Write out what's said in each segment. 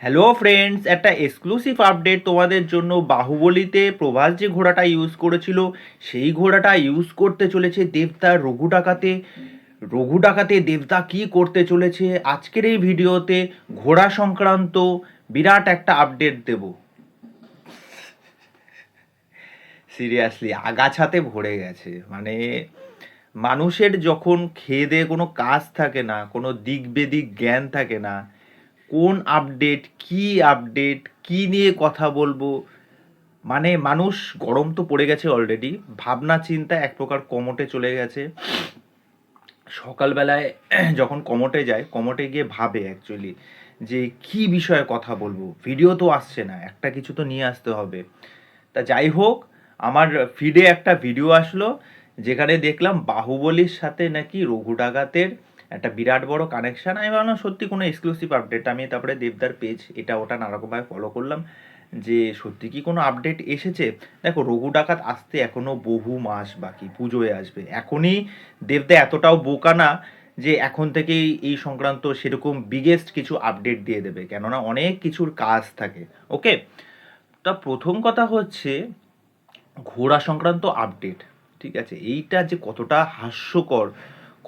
Hello friends, একটা exclusive update তোমাদের জন্য। বাহুবলীতে প্রভাস যে ঘোড়াটা ইউজ করেছিল সেই ঘোড়াটা ইউজ করতে চলেছে দেবদা রঘু ডাকাতে। রঘু ডাকাতে দেবদা কি করতে চলেছে আজকের এই ভিডিওতে ঘোড়া সংক্রান্ত বিরাট একটা আপডেট দেব। সিরিয়াসলি আগাছাতে ভরে গেছে। মানে মানুষের যখন খেয়ে দেয়ে কোনো কাজ থাকে না, কোনো দিক বেদিক জ্ঞান থাকে না, কোন আপডেট কি নিয়ে কথা বলবো, মানে মানুষ গরম তো পড়ে গেছে অলরেডি, ভাবনা চিন্তা এক প্রকার কমোটে চলে গেছে। সকালবেলায় যখন কমোটে যায়, কমোটে গিয়ে ভাবে অ্যাকচুয়ালি যে কি বিষয়ে কথা বলবো, ভিডিও তো আসছে না, একটা কিছু তো নিয়ে আসতে হবে। তা যাই হোক, আমার ফিডে একটা ভিডিও আসলো যেখানে দেখলাম বাহুবলীর সাথে নাকি রঘু ডাকাতের একটা বিরাট বড় কানেকশন। আমি ভাবলাম সত্যি কোনো এক্সক্লুসিভ আপডেট। আমি তারপরে দেবদার পেজ এটা ওটা নানারকমভাবে ফলো করলাম যে সত্যি কি কোনো আপডেট এসেছে। দেখো, রঘু ডাকাত আসতে এখনো বহু মাস বাকি, পুজোয় আসবে। এখনই দেবদা এতটাও বোকা না যে এখন থেকেই এই সংক্রান্ত সেরকম বিগেস্ট কিছু আপডেট দিয়ে দেবে, কেননা অনেক কিছুর কাজ থাকে। ওকে, তা প্রথম কথা হচ্ছে ঘোড়া সংক্রান্ত আপডেট। ঠিক আছে, এইটা যে কতটা হাস্যকর,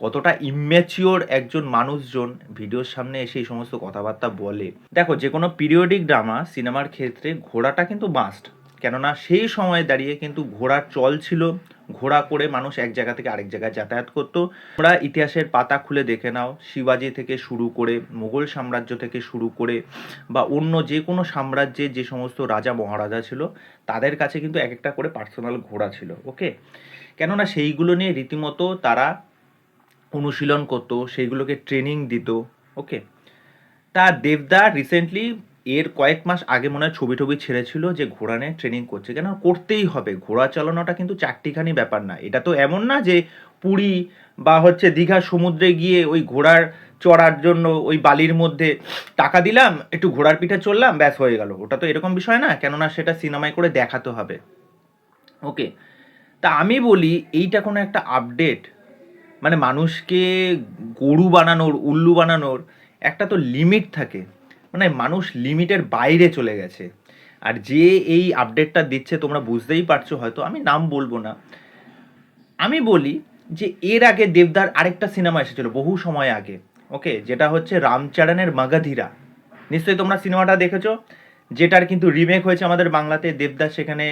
কতটা ইম্যাচিওর একজন মানুষজন ভিডিওর সামনে এসে এই সমস্ত কথাবার্তা বলে। দেখো, যে কোনো পিরিয়ডিক ড্রামা সিনেমার ক্ষেত্রে ঘোড়াটা কিন্তু মাস্ট, কেননা সেই সময় দাঁড়িয়ে কিন্তু ঘোড়ার চল ছিল। ঘোড়া করে মানুষ এক জায়গা থেকে আরেক জায়গায় যাতায়াত করতো। তোমরা ইতিহাসের পাতা খুলে দেখে নাও, শিবাজি থেকে শুরু করে, মুঘল সাম্রাজ্য থেকে শুরু করে, বা অন্য যে কোনো সাম্রাজ্যের যে সমস্ত রাজা মহারাজা ছিল তাদের কাছে কিন্তু এক একটা করে পার্সোনাল ঘোড়া ছিল। ওকে, কেননা সেইগুলো নিয়ে রীতিমতো তারা অনুশীলন করতো, সেইগুলোকে ট্রেনিং দিত। ওকে, তা দেবদা রিসেন্টলি এর কয়েক মাস আগে মনে হয় ছবি টবি ছেড়েছিল যে ঘোড়া নিয়ে ট্রেনিং করছে, কেন করতেই হবে। ঘোড়া চালানোটা কিন্তু চারটিখানি ব্যাপার না। এটা তো এমন না যে পুরী বা দীঘা সমুদ্রে গিয়ে ওই ঘোড়ার চড়ার জন্য ওই বালির মধ্যে টাকা দিলাম, একটু ঘোড়ার পিঠে চললাম, ব্যাস হয়ে গেল। ওটা তো এরকম বিষয় না, কেননা সেটা সিনেমায় করে দেখাতে হবে। ওকে, তা আমি বলি এইটা কোনো একটা আপডেট? মানে মানুষকে গরু বানানোর, উল্লু বানানোর একটা তো লিমিট থাকে। মানে মানুষ লিমিটের বাইরে চলে গেছে। আর যে এই আপডেটটা দিচ্ছে তোমরা বুঝতেই পারছো, হয়তো আমি নাম বলবো না। আমি বলি যে এর আগে দেবদার আরেকটা সিনেমা এসেছিল বহু সময় আগে। ওকে, যেটা হচ্ছে রামচরণের মাগাধীরা। নিশ্চয়ই তোমরা সিনেমাটা দেখেছো, যেটার কিন্তু রিমেক হয়েছে আমাদের বাংলাতে। দেবদাস সেখানে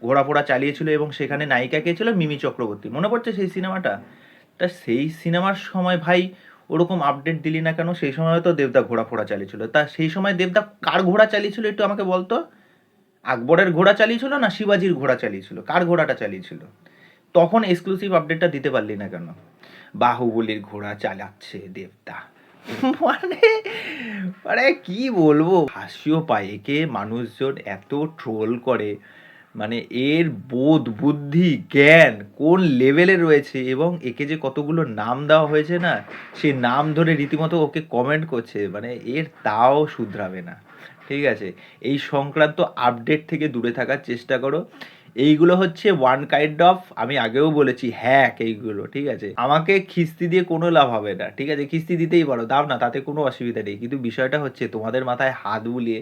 ঘোড়াফোড়া চালিয়েছিল এবং সেখানে নায়িকা কে ছিল মিমি চক্রবর্তী। মনে পড়ছে সেই সিনেমাটা? তা সেই সিনেমার সময় ভাই ওরকম আপডেট দিলি না কেন? সেই সময় তো দেবদা ঘোড়াফোড়া চালিয়েছিল। তা সেই সময় দেবদা কার ঘোড়া চালিয়েছিল একটু আমাকে বলতো। আকবরের ঘোড়া চালিয়েছিল না শিবাজির ঘোড়া চালিয়েছিল? কার ঘোড়াটা চালিয়েছিল? তখন এক্সক্লুসিভ আপডেটটা দিতে পারলি না কেন? বাহুবলীর ঘোড়া চালাচ্ছে দেবদা। মানে মানে কি বলবো, হাসিও পায়। একে মানুষজন এত ট্রোল করে, মানে এর বোধ বুদ্ধি জ্ঞান কোন লেভেলে রয়েছে, এবং একে যে কতগুলো নাম দেওয়া হয়েছে না, সেই নাম ধরে রীতিমতো ওকে কমেন্ট করছে। মানে এর তাও শুধরাবে না। ঠিক আছে, এই সংক্রান্ত আপডেট থেকে দূরে থাকার চেষ্টা করো। এইগুলো হচ্ছে ওয়ান কাইন্ড অফ, আমি আগেও বলেছি, হ্যাক এইগুলো। ঠিক আছে, আমাকে খিস্তি দিয়ে কোনো লাভ হবে না। ঠিক আছে, খিস্তি দিতেই পারো, দাও না, তাতে কোনো অসুবিধা নেই। কিন্তু বিষয়টা হচ্ছে তোমাদের মাথায় হাত বুলিয়ে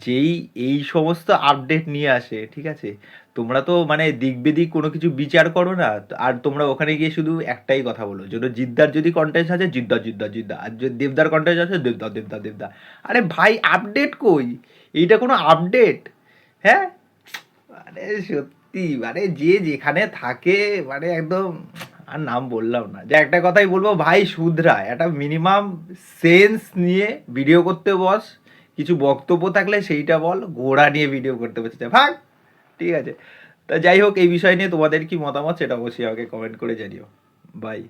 যেই এই সমস্ত আপডেট নিয়ে আসে, ঠিক আছে, তোমরা তো মানে দিক বেদিক কোনো কিছু বিচার করো না। আর তোমরা ওখানে গিয়ে শুধু একটাই কথা বলো, যেন জিদ্দার যদি কন্টেন্ট আছে জিদ্দা জিদ্দা জিদ্দা, আর যদি দেবদার কন্টেন্ট আছে দেবদা দেবদা দেবদা। আরে ভাই, আপডেট কই? এইটা কোনো আপডেট? হ্যাঁ, মানে সত্যি, মানে যে যেখানে থাকে, মানে একদম, আর নাম বললাম না। যে একটা কথাই বলবো, ভাই শুধরায়, একটা মিনিমাম সেন্স নিয়ে ভিডিও করতে বস। কিছু বক্তব্য থাকলে সেইটা বল, ঘোড়া নিয়ে ভিডিও করতে বসে ভাগ। ঠিক আছে, তা যাই হোক, এই বিষয় নিয়ে তোমাদের কি মতামত সেটা অবশ্যই আমাকে কমেন্ট করে জানিও। বাই।